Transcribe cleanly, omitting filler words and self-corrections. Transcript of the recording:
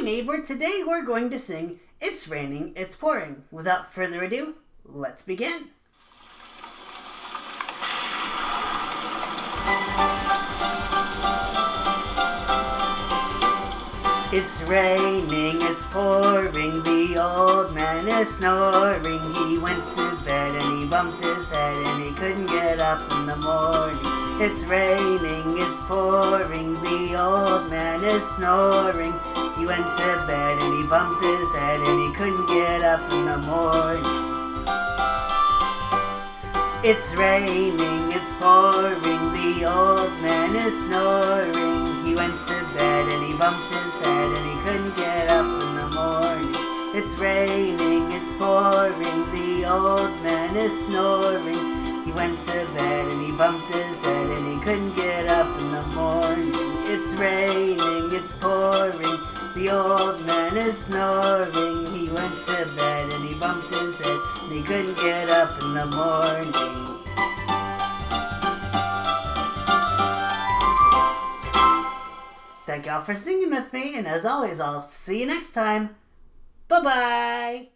neighbor. Today we're going to sing It's Raining, It's Pouring. Without further ado, let's begin. It's raining, it's pouring, the old man is snoring. He went to bed and he bumped his head and he couldn't get up in the morning. It's raining, it's pouring, the old man is snoring. He went to bed and he bumped his head and he couldn't get up in the morning. It's raining, it's pouring, the old man is snoring. He went to bed and he bumped his head and he couldn't get up in the morning. It's raining, it's pouring, the old man is snoring. He went to bed and he bumped his head and he couldn't get up in the morning. It's raining, it's pouring, the old man is snoring. He went to bed and he bumped his head and he couldn't get up in the morning. Thank y'all for singing with me, and as always, I'll see you next time. Bye-bye!